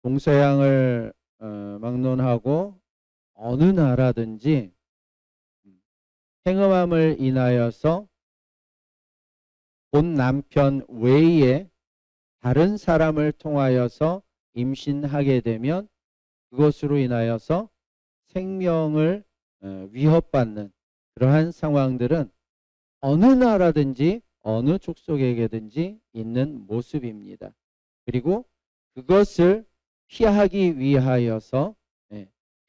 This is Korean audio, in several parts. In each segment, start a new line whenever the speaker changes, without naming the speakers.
동서양을 막론하고 어느 나라든지 행음함을 인하여서 본 남편 외에 다른 사람을 통하여서 임신하게 되면 그것으로 인하여서 생명을 위협받는 그러한 상황들은 어느 나라든지 어느 족속에게든지 있는 모습입니다. 그리고 그것을 피하기 위하여서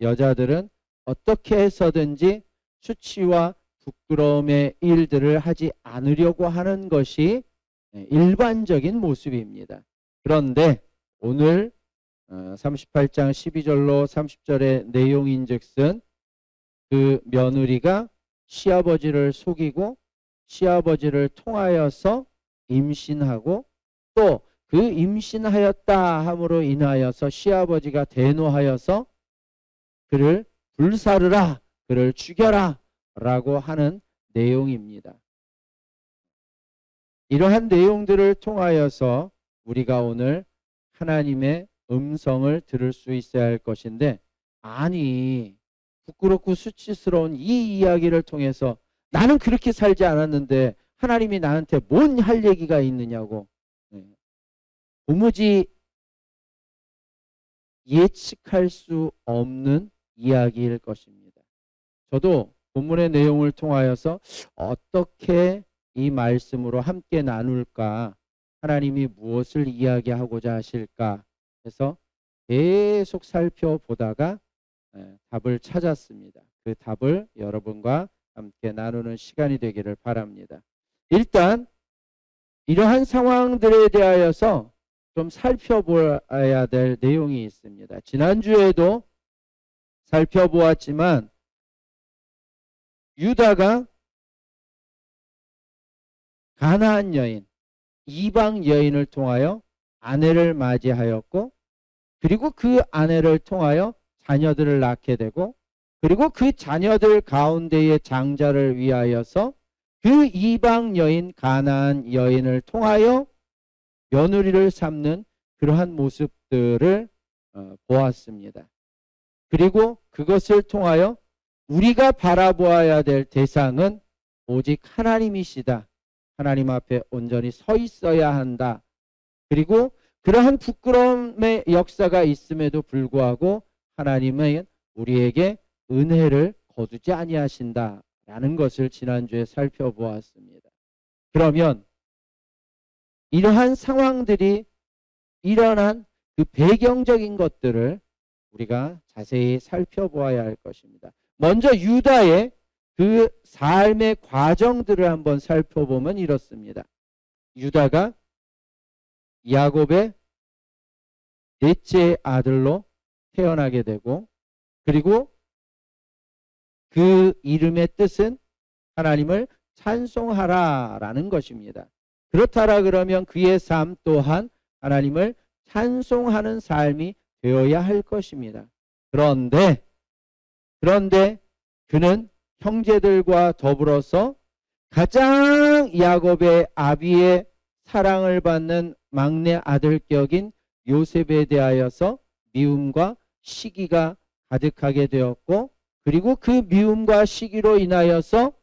여자들은 어떻게 해서든지 수치와 부끄러움의 일들을 하지 않으려고 하는 것이 일반적인 모습입니다. 그런데 오늘 38장 12절로 30절의 내용인즉슨 그 며느리가 시아버지를 속이고 시아버지를 통하여서 임신하고 또 그 임신하였다 함으로 인하여서 시아버지가 대노하여서 그를 불사르라, 그를 죽여라 라고 하는 내용입니다. 이러한 내용들을 통하여서 우리가 오늘 하나님의 음성을 들을 수 있어야 할 것인데, 아니 부끄럽고 수치스러운 이 이야기를 통해서 나는 그렇게 살지 않았는데 하나님이 나한테 뭔 할 얘기가 있느냐고 도무지 예측할 수 없는 이야기일 것입니다. 저도 본문의 내용을 통하여서 어떻게 이 말씀으로 함께 나눌까, 하나님이 무엇을 이야기하고자 하실까 해서 계속 살펴보다가 답을 찾았습니다. 그 답을 여러분과 함께 나누는 시간이 되기를 바랍니다. 일단 이러한 상황들에 대하여서 좀 살펴봐야 될 내용이 있습니다. 지난주에도 살펴보았지만 유다가 가나안 여인, 이방 여인을 통하여 아내를 맞이하였고, 그리고 그 아내를 통하여 자녀들을 낳게 되고, 그리고 그 자녀들 가운데의 장자를 위하여서 그 이방 여인 가나안 여인을 통하여 며느리를 삼는 그러한 모습들을 보았습니다. 그리고 그것을 통하여 우리가 바라보아야 될 대상은 오직 하나님이시다. 하나님 앞에 온전히 서 있어야 한다. 그리고 그러한 부끄러움의 역사가 있음에도 불구하고 하나님은 우리에게 은혜를 거두지 아니하신다라는 것을 지난주에 살펴보았습니다. 그러면 이러한 상황들이 일어난 그 배경적인 것들을 우리가 자세히 살펴보아야 할 것입니다. 먼저 유다의 그 삶의 과정들을 한번 살펴보면 이렇습니다. 유다가 야곱의 넷째 아들로 태어나게 되고, 그리고 그 이름의 뜻은 하나님을 찬송하라라는 것입니다. 그렇다라 그러면 그의 삶 또한 하나님을 찬송하는 삶이 되어야 할 것입니다. 그런데 그는 형제들과 더불어서 가장 야곱의 아비의 사랑을 받는 막내 아들격인 요셉에 대하여서 미움과 시기가 가득하게 되었고, 그리고 그 미움과 시기로 인하여서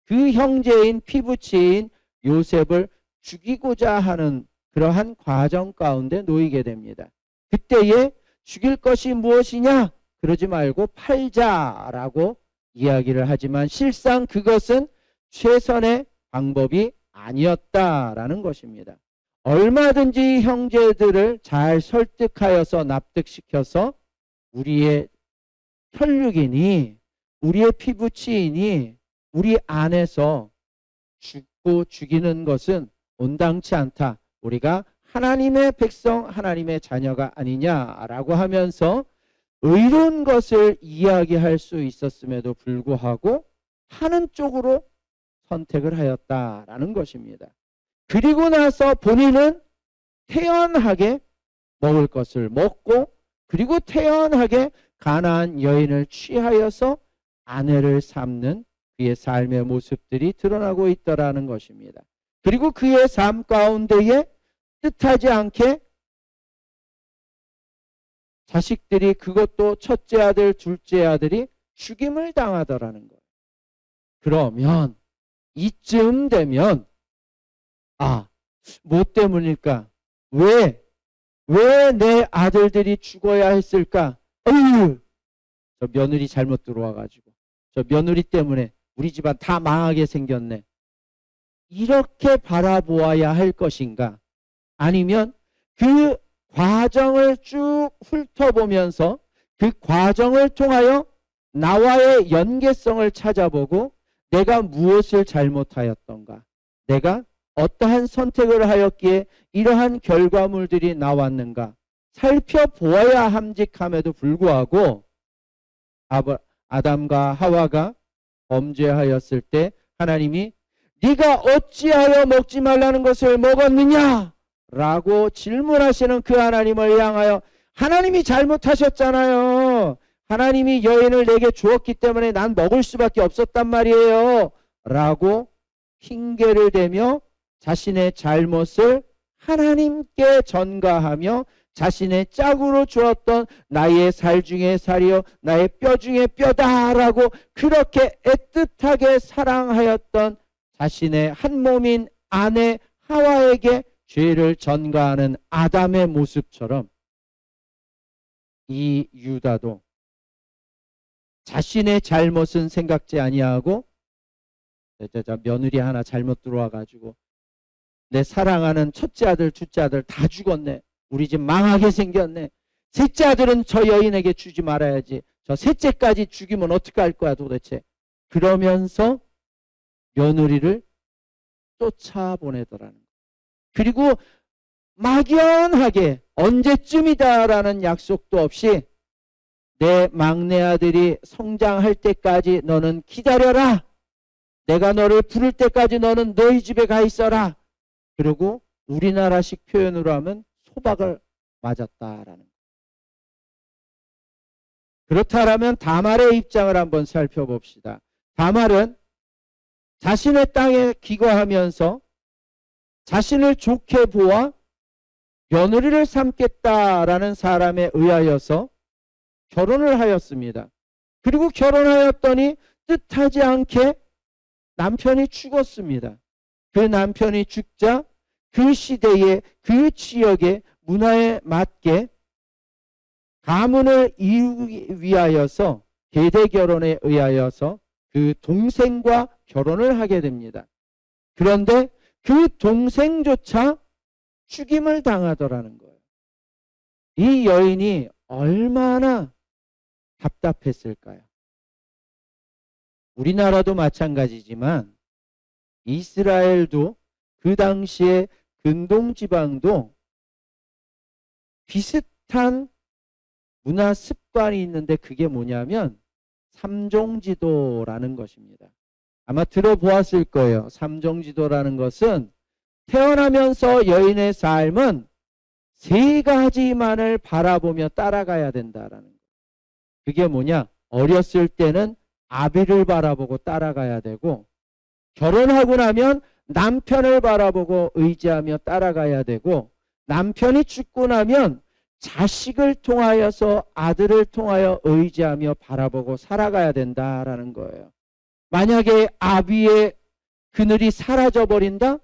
그 형제인 피부치인 요셉을 죽이고자 하는 그러한 과정 가운데 놓이게 됩니다. 그때에 죽일 것이 무엇이냐? 그러지 말고 팔자라고 이야기를 하지만 실상 그것은 최선의 방법이 아니었다라는 것입니다. 얼마든지 형제들을 잘 설득하여서 납득시켜서 우리의 혈육이니 우리의 피부치이니 우리 안에서 죽고 죽이는 것은 온당치 않다. 우리가 하나님의 백성, 하나님의 자녀가 아니냐라고 하면서 의로운 것을 이야기할 수 있었음에도 불구하고 하는 쪽으로 선택을 하였다라는 것입니다. 그리고 나서 본인은 태연하게 먹을 것을 먹고, 그리고 태연하게 가나안 여인을 취하여서 아내를 삼는 그의 삶의 모습들이 드러나고 있더라는 것입니다. 그리고 그의 삶 가운데에 뜻하지 않게 자식들이, 그것도 첫째 아들, 둘째 아들이 죽임을 당하더라는 거예요. 그러면 이쯤 되면 뭐 때문일까? 왜 내 아들들이 죽어야 했을까? 저 며느리 잘못 들어와가지고, 저 며느리 때문에 우리 집안 다 망하게 생겼네. 이렇게 바라보아야 할 것인가? 아니면 그 과정을 쭉 훑어보면서 그 과정을 통하여 나와의 연계성을 찾아보고 내가 무엇을 잘못하였던가, 내가 어떠한 선택을 하였기에 이러한 결과물들이 나왔는가 살펴보아야 함직함에도 불구하고 아담과 하와가 범죄하였을 때 하나님이 네가 어찌하여 먹지 말라는 것을 먹었느냐? 라고 질문하시는 그 하나님을 향하여 하나님이 잘못하셨잖아요. 하나님이 여인을 내게 주었기 때문에 난 먹을 수밖에 없었단 말이에요. 라고 핑계를 대며 자신의 잘못을 하나님께 전가하며 자신의 짝으로 주었던 나의 살 중에 살이요 나의 뼈 중에 뼈다라고 그렇게 애틋하게 사랑하였던 자신의 한 몸인 아내 하와에게 죄를 전가하는 아담의 모습처럼 이 유다도 자신의 잘못은 생각지 아니하고 며느리 하나 잘못 들어와가지고 내 사랑하는 첫째 아들, 둘째 아들 다 죽었네. 우리 집 망하게 생겼네. 셋째 아들은 저 여인에게 주지 말아야지. 저 셋째까지 죽이면 어떡할 거야 도대체. 그러면서 며느리를 쫓아보내더라는 거예요. 그리고 막연하게 언제쯤이다라는 약속도 없이 내 막내 아들이 성장할 때까지 너는 기다려라. 내가 너를 부를 때까지 너는 너희 집에 가 있어라. 그리고 우리나라식 표현으로 하면 소박을 맞았다라는 거예요. 그렇다면 다말의 입장을 한번 살펴봅시다. 다말은 자신의 땅에 기거하면서 자신을 좋게 보아 며느리를 삼겠다라는 사람에 의하여서 결혼을 하였습니다. 그리고 결혼하였더니 뜻하지 않게 남편이 죽었습니다. 그 남편이 죽자 그 시대의 그 지역의 문화에 맞게 가문을 이루기 위하여서 계대 결혼에 의하여서 그 동생과 결혼을 하게 됩니다. 그런데 그 동생조차 죽임을 당하더라는 거예요. 이 여인이 얼마나 답답했을까요? 우리나라도 마찬가지지만 이스라엘도 그 당시에 근동지방도 비슷한 문화 습관이 있는데 그게 뭐냐면 삼종지도라는 것입니다. 아마 들어보았을 거예요. 삼종지도라는 것은 태어나면서 여인의 삶은 세 가지만을 바라보며 따라가야 된다라는 거예요. 그게 뭐냐? 어렸을 때는 아비를 바라보고 따라가야 되고 결혼하고 나면 남편을 바라보고 의지하며 따라가야 되고 남편이 죽고 나면 자식을 통하여서 아들을 통하여 의지하며 바라보고 살아가야 된다라는 거예요. 만약에 아비의 그늘이 사라져 버린다?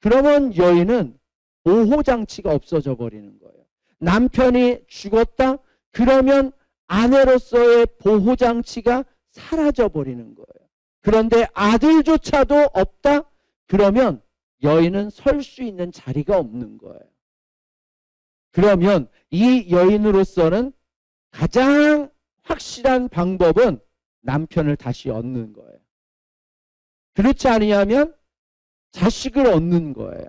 그러면 여인은 보호장치가 없어져 버리는 거예요. 남편이 죽었다? 그러면 아내로서의 보호장치가 사라져 버리는 거예요. 그런데 아들조차도 없다? 그러면 여인은 설 수 있는 자리가 없는 거예요. 그러면 이 여인으로서는 가장 확실한 방법은 남편을 다시 얻는 거예요. 그렇지 아니하면 자식을 얻는 거예요.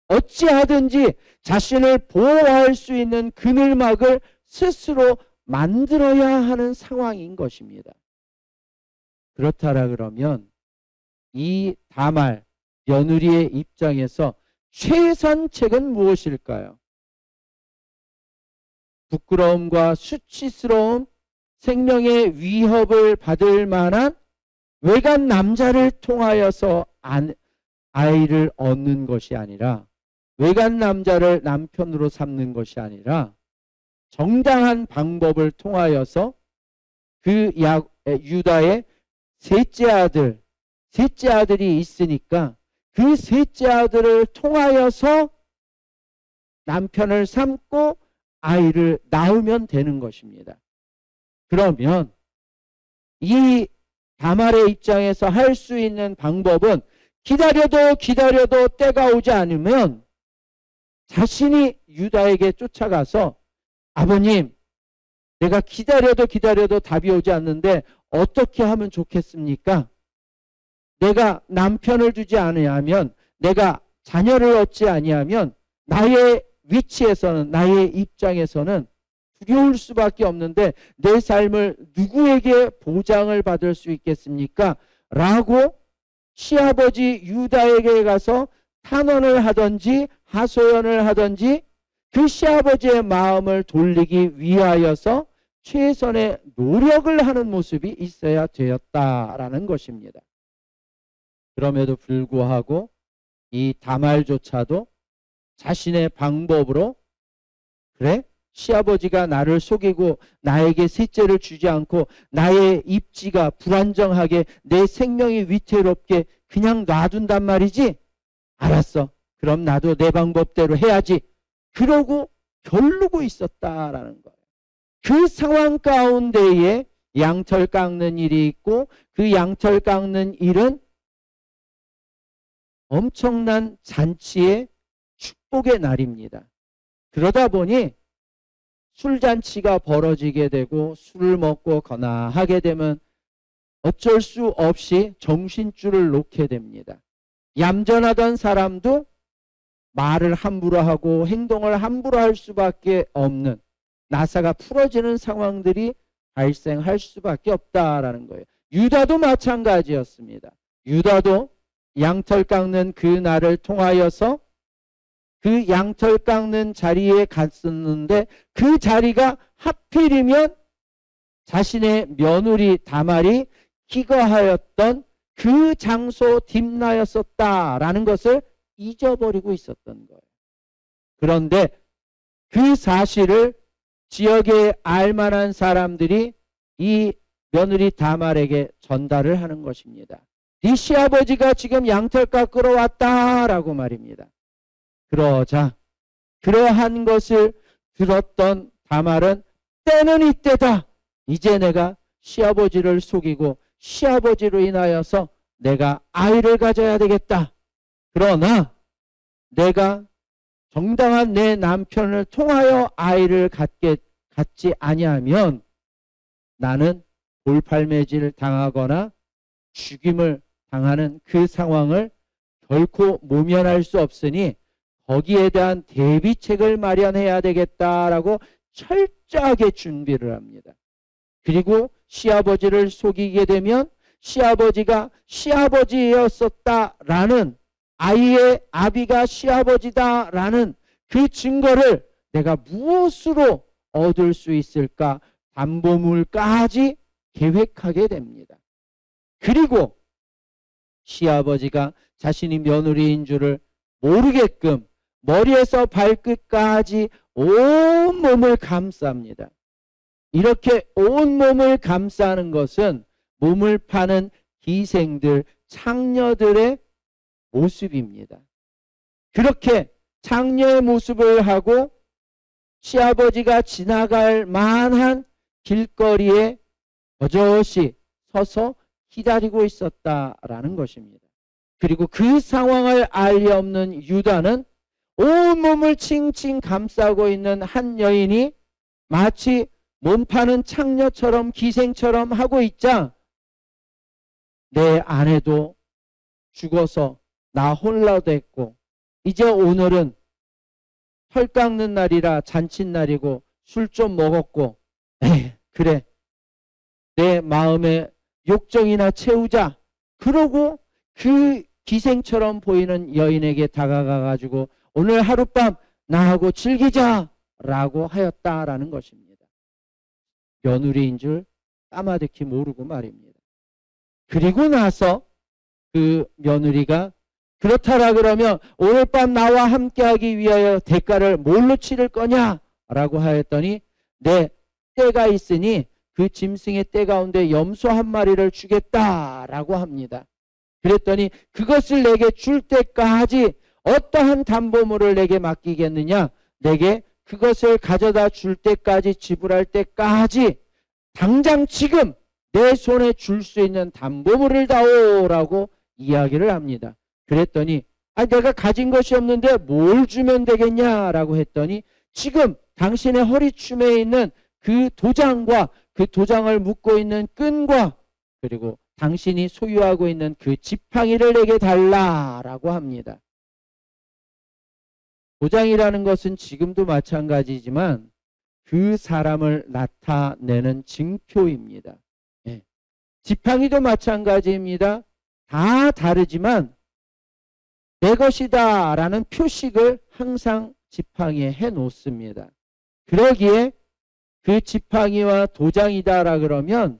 어찌하든지 자신을 보호할 수 있는 그늘막을 스스로 만들어야 하는 상황인 것입니다. 그렇다라 그러면 이 다말 며느리의 입장에서 최선책은 무엇일까요? 부끄러움과 수치스러움, 생명의 위협을 받을 만한 외간 남자를 통하여서 아이를 얻는 것이 아니라 외간 남자를 남편으로 삼는 것이 아니라 정당한 방법을 통하여서 그 유다의 셋째 아들이 있으니까 그 셋째 아들을 통하여서 남편을 삼고 아이를 낳으면 되는 것입니다. 그러면 이 다말의 입장에서 할 수 있는 방법은 기다려도 때가 오지 않으면 자신이 유다에게 쫓아가서 아버님, 내가 기다려도 답이 오지 않는데 어떻게 하면 좋겠습니까? 내가 남편을 두지 아니하면, 내가 자녀를 얻지 아니하면 나의 위치에서는, 나의 입장에서는 두려울 수밖에 없는데 내 삶을 누구에게 보장을 받을 수 있겠습니까? 라고 시아버지 유다에게 가서 탄원을 하든지 하소연을 하든지 그 시아버지의 마음을 돌리기 위하여서 최선의 노력을 하는 모습이 있어야 되었다라는 것입니다. 그럼에도 불구하고 이 다말조차도 자신의 방법으로, 그래? 시아버지가 나를 속이고 나에게 셋째를 주지 않고 나의 입지가 불안정하게 내 생명이 위태롭게 그냥 놔둔단 말이지? 알았어. 그럼 나도 내 방법대로 해야지. 그러고 겨루고 있었다라는 거예요. 그 상황 가운데에 양털 깎는 일이 있고 그 양털 깎는 일은 엄청난 잔치의 축복의 날입니다. 그러다 보니 술잔치가 벌어지게 되고 술을 먹고 거나하게 되면 어쩔 수 없이 정신줄을 놓게 됩니다. 얌전하던 사람도 말을 함부로 하고 행동을 함부로 할 수밖에 없는, 나사가 풀어지는 상황들이 발생할 수밖에 없다라는 거예요. 유다도 마찬가지였습니다. 유다도 양털 깎는 그 날을 통하여서 그 양털 깎는 자리에 갔었는데 그 자리가 하필이면 자신의 며느리 다말이 기거하였던 그 장소 딥나였었다라는 것을 잊어버리고 있었던 거예요. 그런데 그 사실을 지역에 알만한 사람들이 이 며느리 다말에게 전달을 하는 것입니다. 네 시아버지가 지금 양털 깎으러 왔다라고 말입니다. 그러자 그러한 것을 들었던 다말은 때는 이때다. 이제 내가 시아버지를 속이고 시아버지로 인하여서 내가 아이를 가져야 되겠다. 그러나 내가 정당한 내 남편을 통하여 아이를 갖지 아니하면 나는 돌팔매질 당하거나 죽임을 당하는 그 상황을 결코 모면할 수 없으니 거기에 대한 대비책을 마련해야 되겠다라고 철저하게 준비를 합니다. 그리고 시아버지를 속이게 되면 시아버지가 시아버지였었다라는, 아이의 아비가 시아버지다라는 그 증거를 내가 무엇으로 얻을 수 있을까 담보물까지 계획하게 됩니다. 그리고 시아버지가 자신이 며느리인 줄을 모르게끔 머리에서 발끝까지 온몸을 감쌉니다. 이렇게 온몸을 감싸는 것은 몸을 파는 기생들, 창녀들의 모습입니다. 그렇게 창녀의 모습을 하고 시아버지가 지나갈 만한 길거리에 버젓이 서서 기다리고 있었다라는 것입니다. 그리고 그 상황을 알리 없는 유다는 온몸을 칭칭 감싸고 있는 한 여인이 마치 몸 파는 창녀처럼 기생처럼 하고 있자 내 아내도 죽어서 나 홀로 됐고 이제 오늘은 털 깎는 날이라 잔칫날이고 술 좀 먹었고 그래 내 마음에 욕정이나 채우자. 그러고 그 기생처럼 보이는 여인에게 다가가 가지고 오늘 하룻밤 나하고 즐기자라고 하였다라는 것입니다. 며느리인 줄 까마득히 모르고 말입니다. 그리고 나서 그 며느리가 그렇다라 그러면 오늘 밤 나와 함께하기 위하여 대가를 뭘로 치를 거냐라고 하였더니 내 떼가 있으니 그 짐승의 떼 가운데 염소 한 마리를 주겠다라고 합니다. 그랬더니 그것을 내게 줄 때까지 어떠한 담보물을 내게 맡기겠느냐? 내게 그것을 가져다 줄 때까지, 지불할 때까지 당장 지금 내 손에 줄 수 있는 담보물을 다오라고 이야기를 합니다. 그랬더니 내가 가진 것이 없는데 뭘 주면 되겠냐라고 했더니 지금 당신의 허리춤에 있는 그 도장과 그 도장을 묶고 있는 끈과 그리고 당신이 소유하고 있는 그 지팡이를 내게 달라라고 합니다. 도장이라는 것은 지금도 마찬가지지만 그 사람을 나타내는 징표입니다. 예. 지팡이도 마찬가지입니다. 다 다르지만 내 것이다 라는 표식을 항상 지팡이에 해 놓습니다. 그러기에 그 지팡이와 도장이다라 그러면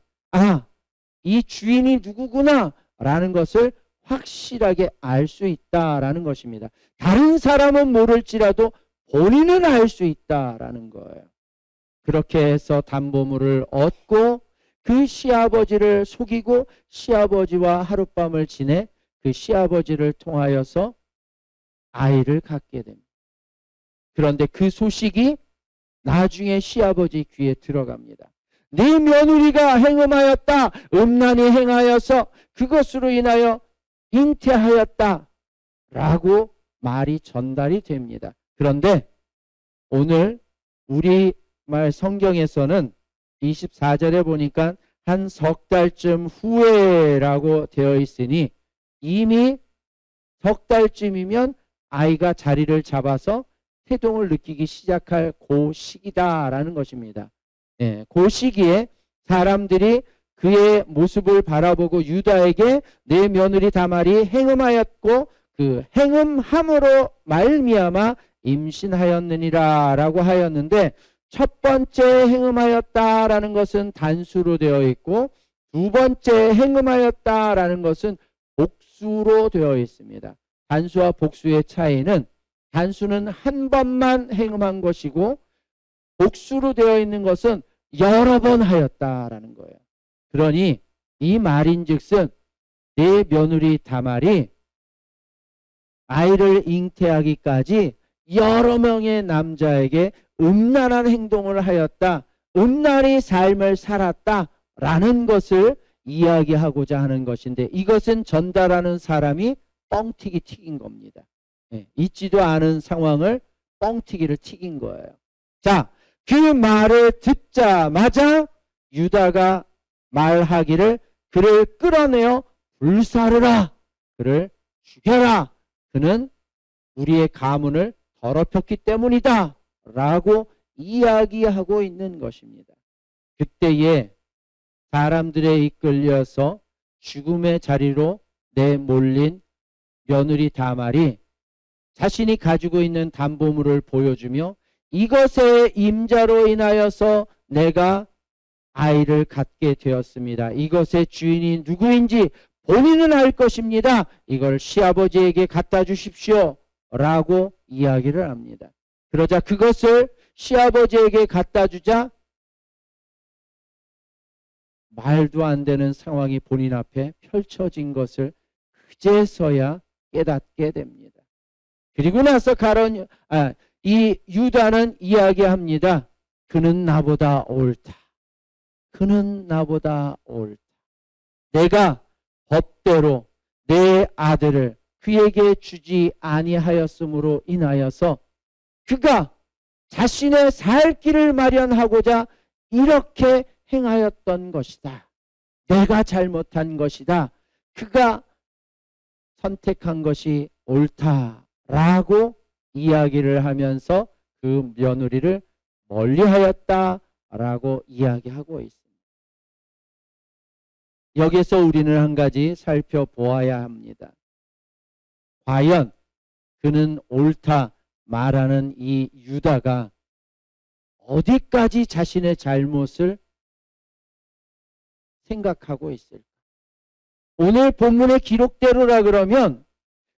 이 주인이 누구구나 라는 것을 확실하게 알 수 있다라는 것입니다. 다른 사람은 모를지라도 본인은 알 수 있다라는 거예요. 그렇게 해서 담보물을 얻고 그 시아버지를 속이고 시아버지와 하룻밤을 지내 그 시아버지를 통하여서 아이를 갖게 됩니다. 그런데 그 소식이 나중에 시아버지 귀에 들어갑니다. 네 며느리가 행음하였다. 음란히 행하여서 그것으로 인하여 잉태하였다. 라고 말이 전달이 됩니다. 그런데 오늘 우리말 성경에서는 24절에 보니까 한 석 달쯤 후에라고 되어 있으니 이미 석 달쯤이면 아이가 자리를 잡아서 태동을 느끼기 시작할 그 시기다라는 것입니다. 네, 그 시기에 사람들이 그의 모습을 바라보고 유다에게 내 며느리 다말이 행음하였고 그 행음함으로 말미암아 임신하였느니라 라고 하였는데 첫 번째 행음하였다라는 것은 단수로 되어 있고 두 번째 행음하였다라는 것은 복수로 되어 있습니다. 단수와 복수의 차이는 단수는 한 번만 행음한 것이고 복수로 되어 있는 것은 여러 번 하였다라는 거예요. 그러니 이 말인즉슨 내 며느리 다말이 아이를 잉태하기까지 여러 명의 남자에게 음란한 행동을 하였다, 음란히 삶을 살았다라는 것을 이야기하고자 하는 것인데 이것은 전달하는 사람이 뻥튀기 튀긴 겁니다. 있지도 않은 상황을 뻥튀기를 튀긴 거예요. 자, 그 말을 듣자마자 유다가 말하기를 그를 끌어내어 불사르라, 그를 죽여라, 그는 우리의 가문을 더럽혔기 때문이다 라고 이야기하고 있는 것입니다. 그때에 사람들에 이끌려서 죽음의 자리로 내몰린 며느리 다말이 자신이 가지고 있는 담보물을 보여주며 이것의 임자로 인하여서 내가 아이를 갖게 되었습니다. 이것의 주인이 누구인지 본인은 알 것입니다. 이걸 시아버지에게 갖다 주십시오 라고 이야기를 합니다. 그러자 그것을 시아버지에게 갖다 주자 말도 안 되는 상황이 본인 앞에 펼쳐진 것을 그제서야 깨닫게 됩니다. 그리고 나서 이 유다는 이야기합니다. 그는 나보다 옳다. 그는 나보다 옳다. 내가 법대로 내 아들을 그에게 주지 아니하였으므로 인하여서 그가 자신의 살 길을 마련하고자 이렇게 행하였던 것이다. 내가 잘못한 것이다. 그가 선택한 것이 옳다라고 이야기를 하면서 그 며느리를 멀리하였다라고 이야기하고 있습니다. 여기서 우리는 한 가지 살펴보아야 합니다. 과연 그는 옳다 말하는 이 유다가 어디까지 자신의 잘못을 생각하고 있을까? 오늘 본문의 기록대로라 그러면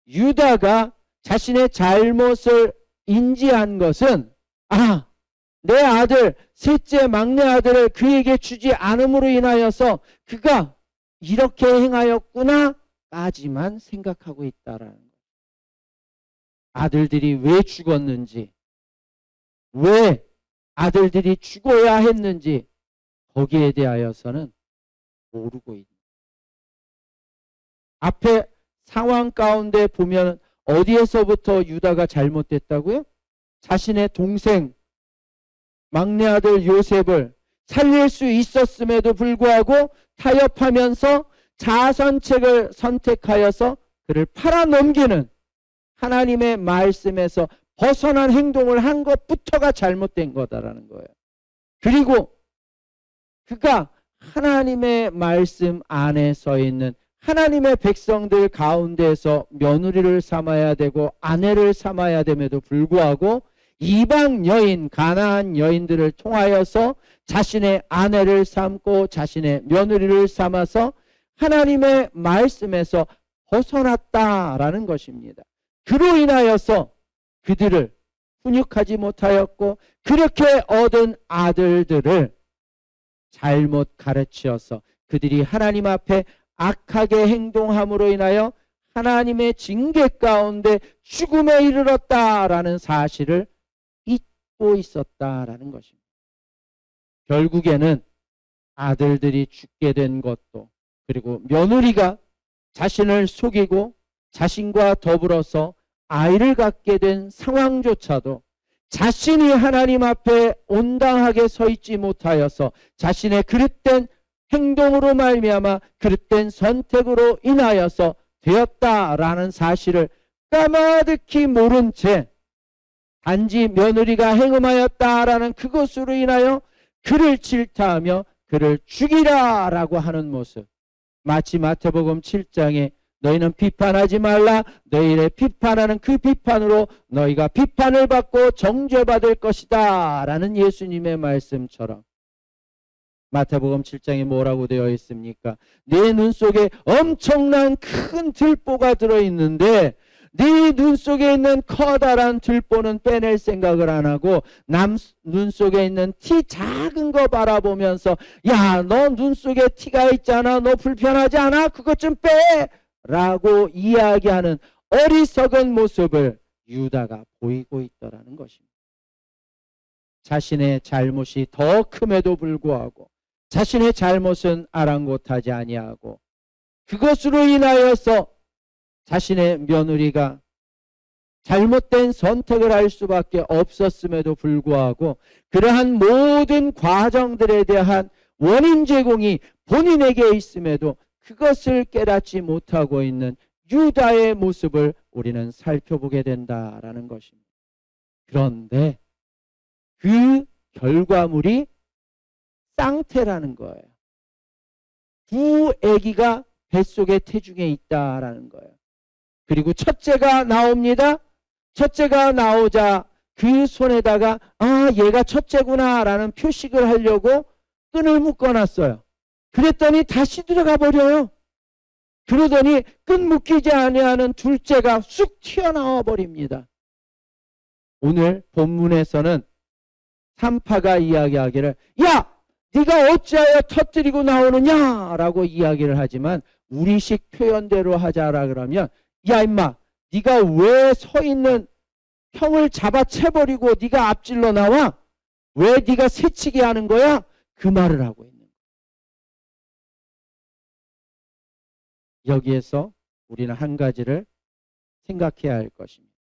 유다가 자신의 잘못을 인지한 것은 내 아들, 셋째 막내 아들을 그에게 주지 않음으로 인하여서 그가 이렇게 행하였구나 까지만 생각하고 있다라는 거예요. 아들들이 왜 죽었는지, 왜 아들들이 죽어야 했는지 거기에 대하여서는 모르고 있는 거예요. 앞에 상황 가운데 보면 어디에서부터 유다가 잘못됐다고요? 자신의 동생 막내 아들 요셉을 살릴 수 있었음에도 불구하고 타협하면서 자선책을 선택하여서 그를 팔아넘기는 하나님의 말씀에서 벗어난 행동을 한 것부터가 잘못된 거다라는 거예요. 그리고 그가 하나님의 말씀 안에 서 있는 하나님의 백성들 가운데에서 며느리를 삼아야 되고 아내를 삼아야 됨에도 불구하고 이방 여인, 가나안 여인들을 통하여서 자신의 아내를 삼고 자신의 며느리를 삼아서 하나님의 말씀에서 벗어났다라는 것입니다. 그로 인하여서 그들을 훈육하지 못하였고 그렇게 얻은 아들들을 잘못 가르치어서 그들이 하나님 앞에 악하게 행동함으로 인하여 하나님의 징계 가운데 죽음에 이르렀다라는 사실을 잊고 있었다라는 것입니다. 결국에는 아들들이 죽게 된 것도 그리고 며느리가 자신을 속이고 자신과 더불어서 아이를 갖게 된 상황조차도 자신이 하나님 앞에 온당하게 서 있지 못하여서 자신의 그릇된 행동으로 말미암아 그릇된 선택으로 인하여서 되었다라는 사실을 까마득히 모른 채 단지 며느리가 행음하였다라는 그것으로 인하여 그를 질타하며 그를 죽이라라고 하는 모습. 마치 마태복음 7장에 너희는 비판하지 말라. 너희를 비판하는 그 비판으로 너희가 비판을 받고 정죄받을 것이다 라는 예수님의 말씀처럼 마태복음 7장에 뭐라고 되어 있습니까? 내 눈 속에 엄청난 큰 들보가 들어있는데 네 눈 속에 있는 커다란 들보는 빼낼 생각을 안 하고 남 눈 속에 있는 티 작은 거 바라보면서 야, 너 눈 속에 티가 있잖아. 너 불편하지 않아? 그것 좀 빼! 라고 이야기하는 어리석은 모습을 유다가 보이고 있더라는 것입니다. 자신의 잘못이 더 큼에도 불구하고 자신의 잘못은 아랑곳하지 아니하고 그것으로 인하여서 자신의 며느리가 잘못된 선택을 할 수밖에 없었음에도 불구하고 그러한 모든 과정들에 대한 원인 제공이 본인에게 있음에도 그것을 깨닫지 못하고 있는 유다의 모습을 우리는 살펴보게 된다라는 것입니다. 그런데 그 결과물이 쌍태라는 거예요. 두 아기가 뱃속에 태중에 있다라는 거예요. 그리고 첫째가 나옵니다. 첫째가 나오자 그 손에다가 아, 얘가 첫째구나 라는 표식을 하려고 끈을 묶어놨어요. 그랬더니 다시 들어가 버려요. 그러더니 끈 묶이지 아니하는 둘째가 쑥 튀어나와 버립니다. 오늘 본문에서는 산파가 이야기하기를 야! 네가 어찌하여 터뜨리고 나오느냐 라고 이야기를 하지만 우리식 표현대로 하자라 그러면 야 임마 네가 왜 서 있는 형을 잡아채버리고 네가 앞질러 나와? 왜 네가 새치기 하는 거야? 그 말을 하고 있는 거예요. 여기에서 우리는 한 가지를 생각해야 할 것입니다.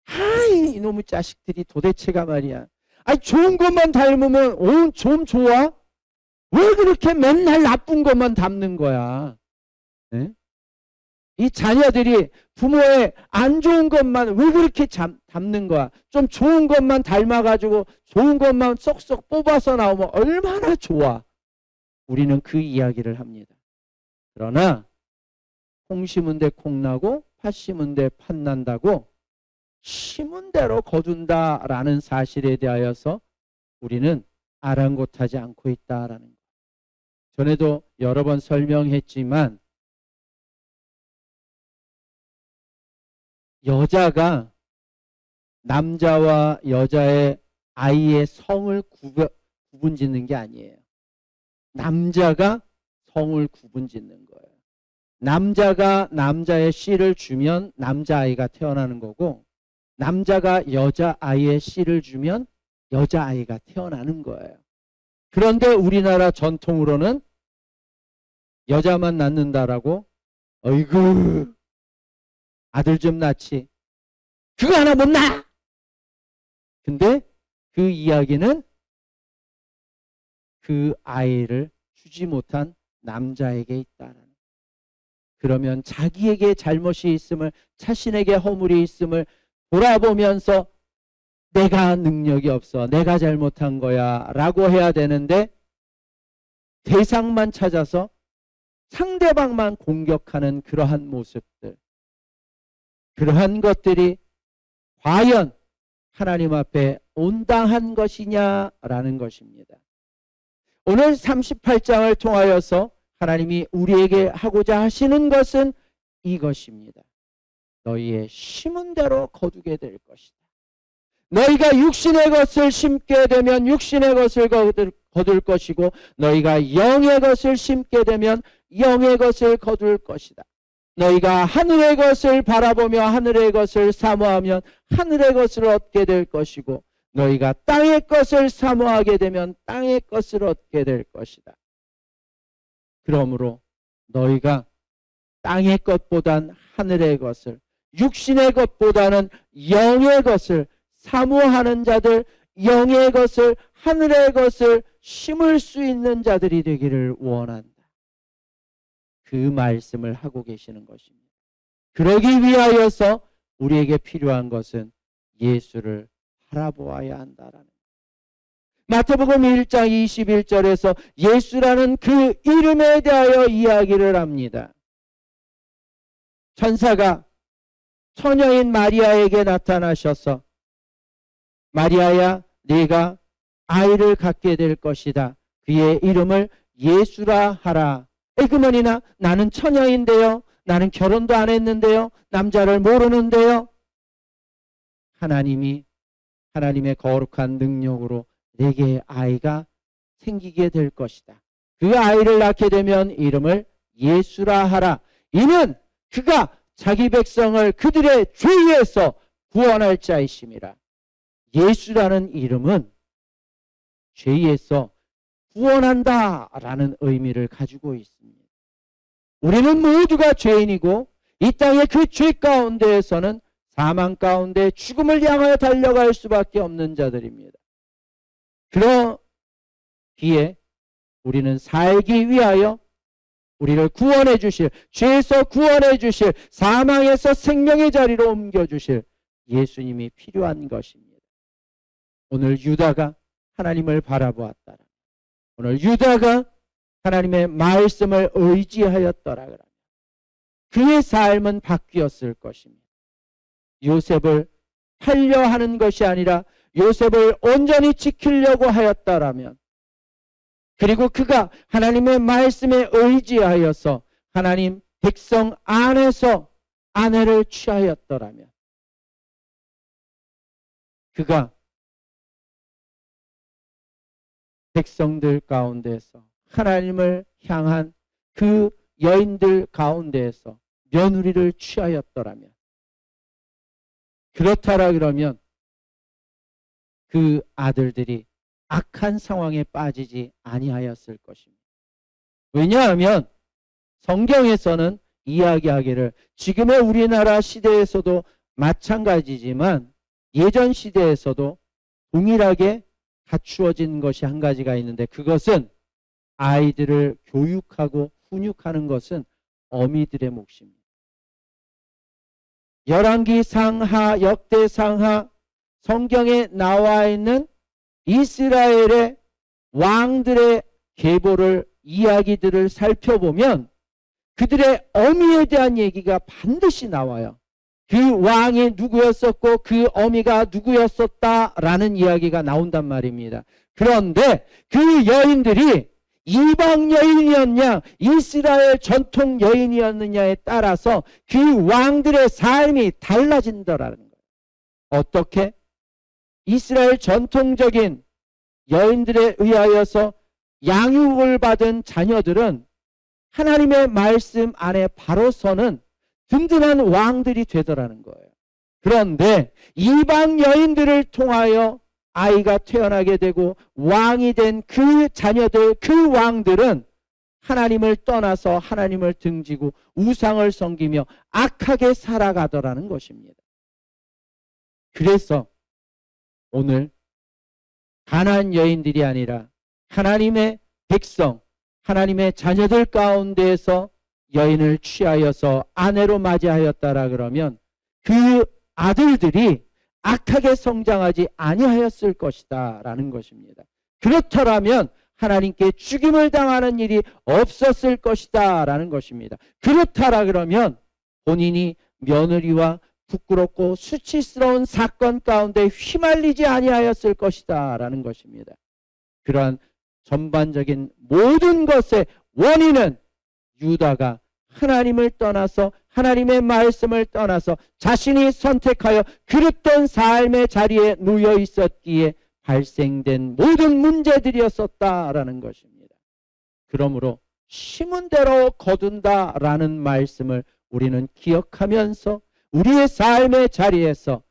아이 이놈의 자식들이 도대체가 말이야. 아니 좋은 것만 닮으면 좀 좋아? 왜 그렇게 맨날 나쁜 것만 닮는 거야? 네? 이 자녀들이 부모의 안 좋은 것만 왜 그렇게 닮는 거야? 좀 좋은 것만 닮아가지고 좋은 것만 쏙쏙 뽑아서 나오면 얼마나 좋아? 우리는 그 이야기를 합니다. 그러나 콩 심은 데 콩 나고 팥 심은 데 팥 난다고 심은 대로 거둔다라는 사실에 대하여서 우리는 아랑곳하지 않고 있다라는 것. 전에도 여러 번 설명했지만 여자가 남자와 여자의 아이의 성을 구분 짓는 게 아니에요. 남자가 성을 구분 짓는 거예요. 남자가 남자의 씨를 주면 남자아이가 태어나는 거고, 남자가 여자아이의 씨를 주면 여자아이가 태어나는 거예요. 그런데 우리나라 전통으로는 여자만 낳는다라고, 어이구, 아들 좀 낳지. 그거 하나 못 낳아! 근데 그 이야기는 그 아이를 주지 못한 남자에게 있다라는. 그러면 자기에게 잘못이 있음을, 자신에게 허물이 있음을 돌아보면서 내가 능력이 없어, 내가 잘못한 거야 라고 해야 되는데, 대상만 찾아서 상대방만 공격하는 그러한 모습들, 그러한 것들이 과연 하나님 앞에 온당한 것이냐라는 것입니다. 오늘 38장을 통하여서 하나님이 우리에게 하고자 하시는 것은 이것입니다. 너희의 심은 대로 거두게 될 것이다. 너희가 육신의 것을 심게 되면 육신의 것을 거둘 것이고, 너희가 영의 것을 심게 되면 영의 것을 거둘 것이다. 너희가 하늘의 것을 바라보며 하늘의 것을 사모하면 하늘의 것을 얻게 될 것이고, 너희가 땅의 것을 사모하게 되면 땅의 것을 얻게 될 것이다. 그러므로 너희가 땅의 것보단 하늘의 것을, 육신의 것보다는 영의 것을 사모하는 자들, 영의 것을, 하늘의 것을 심을 수 있는 자들이 되기를 원한다. 그 말씀을 하고 계시는 것입니다. 그러기 위하여서 우리에게 필요한 것은 예수를 바라보아야 한다라는. 마태복음 1장 21절에서 예수라는 그 이름에 대하여 이야기를 합니다. 천사가 처녀인 마리아에게 나타나셔서, 마리아야, 네가 아이를 갖게 될 것이다. 그의 이름을 예수라 하라. 에그머니나, 나는 처녀인데요, 나는 결혼도 안 했는데요, 남자를 모르는데요. 하나님이 하나님의 거룩한 능력으로 내게 아이가 생기게 될 것이다. 그 아이를 낳게 되면 이름을 예수라 하라. 이는 그가 자기 백성을 그들의 죄에서 구원할 자이심이라. 예수라는 이름은 죄에서 구원한다라는 의미를 가지고 있습니다. 우리는 모두가 죄인이고, 이 땅의 그 죄 가운데에서는 사망 가운데 죽음을 향하여 달려갈 수밖에 없는 자들입니다. 그러기에 우리는 살기 위하여 우리를 구원해 주실, 죄에서 구원해 주실, 사망에서 생명의 자리로 옮겨 주실 예수님이 필요한 것입니다. 오늘 유다가 하나님을 바라보았더라, 오늘 유다가 하나님의 말씀을 의지하였더라, 그의 삶은 바뀌었을 것입니다. 요셉을 팔려 하는 것이 아니라 요셉을 온전히 지키려고 하였다라면, 그리고 그가 하나님의 말씀에 의지하여서 하나님 백성 안에서 아내를 취하였더라면, 그가 백성들 가운데서 하나님을 향한 그 여인들 가운데에서 며느리를 취하였더라면, 그렇다라 그러면 그 아들들이 악한 상황에 빠지지 아니하였을 것입니다. 왜냐하면 성경에서는 이야기하기를, 지금의 우리나라 시대에서도 마찬가지지만 예전 시대에서도 동일하게 갖추어진 것이 한 가지가 있는데, 그것은 아이들을 교육하고 훈육하는 것은 어미들의 몫입니다. 열왕기 상하, 역대 상하, 성경에 나와 있는 이스라엘의 왕들의 계보를, 이야기들을 살펴보면 그들의 어미에 대한 얘기가 반드시 나와요. 그 왕이 누구였었고 그 어미가 누구였었다라는 이야기가 나온단 말입니다. 그런데 그 여인들이 이방 여인이었냐, 이스라엘 전통 여인이었느냐에 따라서 그 왕들의 삶이 달라진다라는 거예요. 어떻게? 이스라엘 전통적인 여인들에 의하여서 양육을 받은 자녀들은 하나님의 말씀 안에 바로 서는 든든한 왕들이 되더라는 거예요. 그런데 이방 여인들을 통하여 아이가 태어나게 되고 왕이 된 그 자녀들, 그 왕들은 하나님을 떠나서 하나님을 등지고 우상을 섬기며 악하게 살아가더라는 것입니다. 그래서 오늘 가나안 여인들이 아니라 하나님의 백성, 하나님의 자녀들 가운데에서 여인을 취하여서 아내로 맞이하였다라 그러면 그 아들들이 악하게 성장하지 아니하였을 것이다 라는 것입니다. 그렇더라면 하나님께 죽임을 당하는 일이 없었을 것이다 라는 것입니다. 그렇다라 그러면 본인이 며느리와 부끄럽고 수치스러운 사건 가운데 휘말리지 아니하였을 것이다 라는 것입니다. 그러한 전반적인 모든 것의 원인은 유다가 하나님을 떠나서 하나님의 말씀을 떠나서 자신이 선택하여 그릇된 삶의 자리에 놓여 있었기에 발생된 모든 문제들이었었다라는 것입니다. 그러므로 심은 대로 거둔다라는 말씀을 우리는 기억하면서 우리의 삶의 자리에서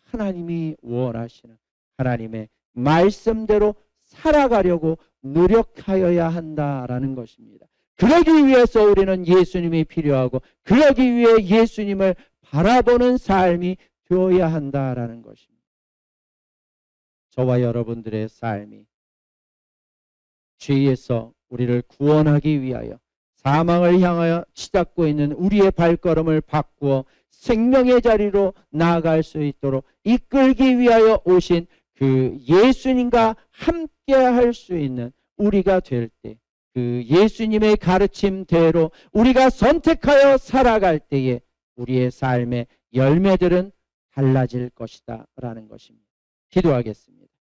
하나님이 원하시는 하나님의 말씀대로 살아가려고 노력하여야 한다라는 것입니다. 그러기 위해서 우리는 예수님이 필요하고 그러기 위해 예수님을 바라보는 삶이 되어야 한다라는 것입니다. 저와 여러분들의 삶이 죄에서 우리를 구원하기 위하여 사망을 향하여 치닫고 있는 우리의 발걸음을 바꾸어 생명의 자리로 나아갈 수 있도록 이끌기 위하여 오신 그 예수님과 함께 할 수 있는 우리가 될 때, 그 예수님의 가르침대로 우리가 선택하여 살아갈 때에 우리의 삶의 열매들은 달라질 것이다 라는 것입니다. 기도하겠습니다.